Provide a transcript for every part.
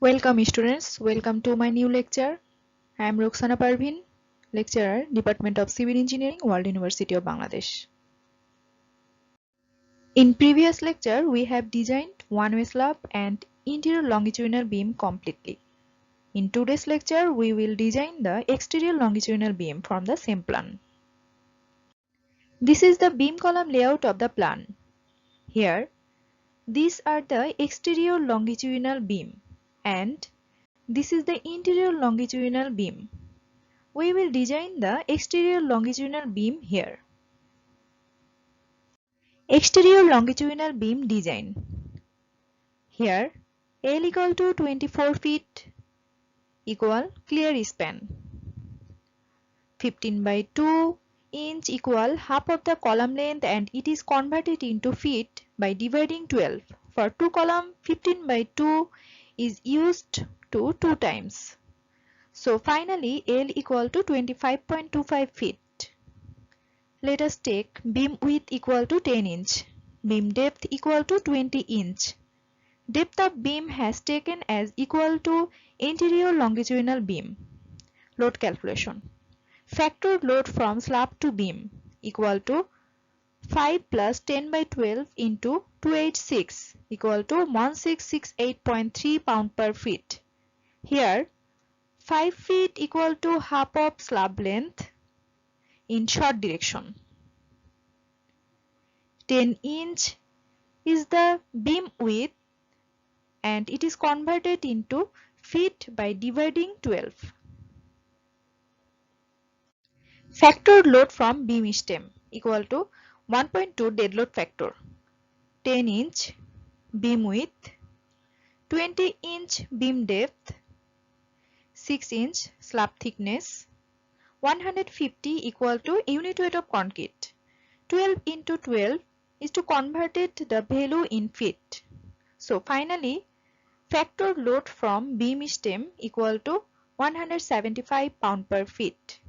Welcome students, welcome to my new lecture. I am Roxana Parveen, lecturer, Department of Civil Engineering, World University of Bangladesh. In previous lecture, we have designed one-way slab and interior longitudinal beam completely. In today's lecture, we will design the exterior longitudinal beam from the same plan. This is the beam column layout of the plan. Here, these are the exterior longitudinal beam and this is the interior longitudinal beam. We will design the exterior longitudinal beam here. Exterior longitudinal beam design. Here L equal to 24 feet equal clear span. 15 by 2 inch equal half of the column length and it is converted into feet by dividing 12. For 2 column 15 by 2 is used to 2 times. So finally L equal to 25.25 feet. Let us take beam width equal to 10 inch, beam depth equal to 20 inch. Depth of beam has taken as equal to interior longitudinal beam. Load calculation. Factor load from slab to beam equal to 5 plus 10 by 12 into 286 equal to 1668.3 pound per feet. Here 5 feet equal to half of slab length in short direction. 10 inch is the beam width and it is converted into feet by dividing 12. Factor load from beam stem equal to 1.2 dead load factor. 10 inch beam width, 20 inch beam depth, 6 inch slab thickness, 150 equal to unit weight of concrete. 12 into 12 is to convert it the value in feet. So finally factor load from beam stem equal to 175 pound per feet.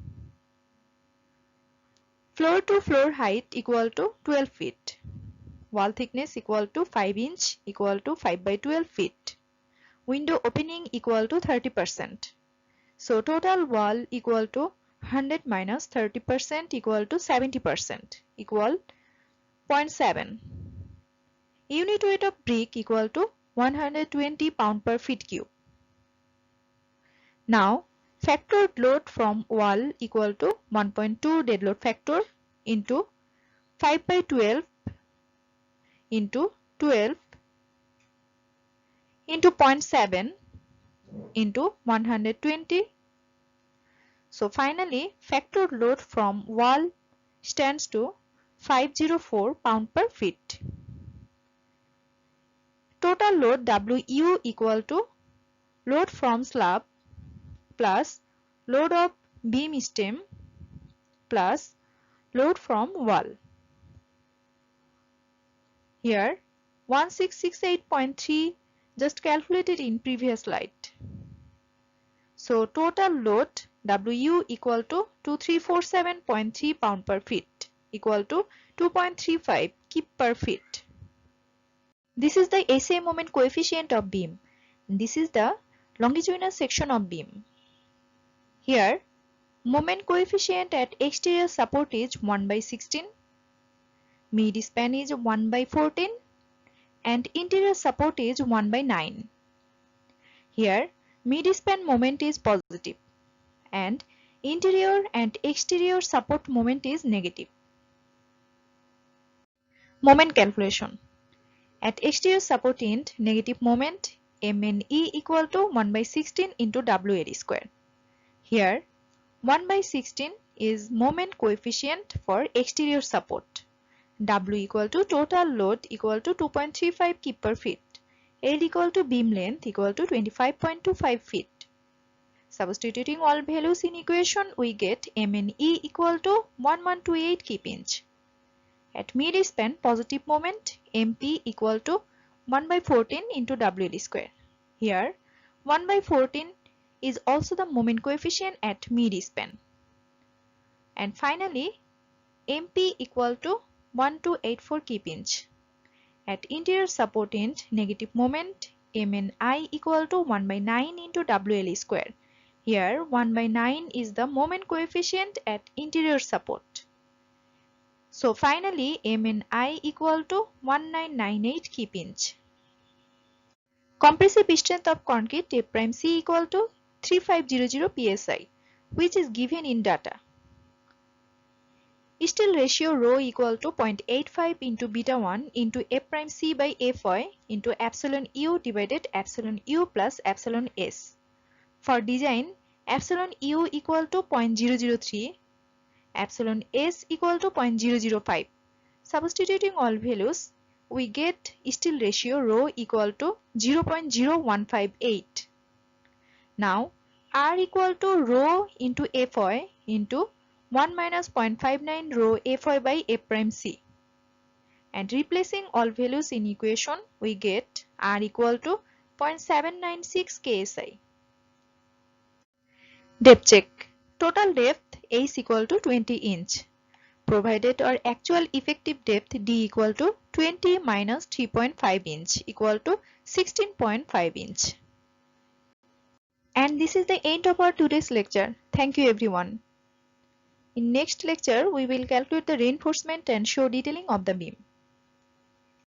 Floor to floor height equal to 12 feet. Wall thickness equal to 5 inch equal to 5 by 12 feet. Window opening equal to 30%. So total wall equal to 100 minus 30% equal to 70% equal 0.7. Unit weight of brick equal to 120 pound per feet cube. Now factored load from wall equal to 1.2 dead load factor into 5 by 12 into 12 into 0.7 into 120. So finally factored load from wall stands to 504 pound per feet. Total load WU equal to load from slab plus load of beam stem plus load from wall. Here 1668.3 just calculated in previous slide. So total load WU equal to 2347.3 pound per feet equal to 2.35 kip per feet. This is the SA moment coefficient of beam. This is the longitudinal section of beam. Here moment coefficient at exterior support is 1 by 16, mid span is 1 by 14 and interior support is 1 by 9. Here mid span moment is positive and interior and exterior support moment is negative. Moment calculation. At exterior support end, negative moment MNE equal to 1 by 16 into WL square. Here 1 by 16 is moment coefficient for exterior support. W equal to total load equal to 2.35 kip per feet. L equal to beam length equal to 25.25 feet. Substituting all values in equation, we get MNE equal to 1128 kip inch. At mid span, positive moment MP equal to 1 by 14 into WL square. Here 1 by 14 is also the moment coefficient at mid span. And finally MP equal to 1284 kip inch. At interior support end, negative moment Mni equal to 1 by 9 into WL square. Here 1 by 9 is the moment coefficient at interior support. So finally Mni equal to 1998 kipinch. Compressive strength of concrete F prime C equal to 3500 psi, which is given in data. Steel ratio rho equal to 0.85 into beta 1 into F prime C by Fy into epsilon U divided epsilon U plus epsilon S. For design, epsilon U equal to 0.003, epsilon S equal to 0.005. Substituting all values, we get steel ratio rho equal to 0.0158. Now, R equal to rho into Fy into 1 minus 0.59 rho Fy by F prime C. And replacing all values in equation, we get R equal to 0.796 ksi. Depth check. Total depth is equal to 20 inch. Provided our actual effective depth D equal to 20 minus 3.5 inch equal to 16.5 inch. And this is the end of our today's lecture. Thank you everyone. In next lecture, we will calculate the reinforcement and show detailing of the beam.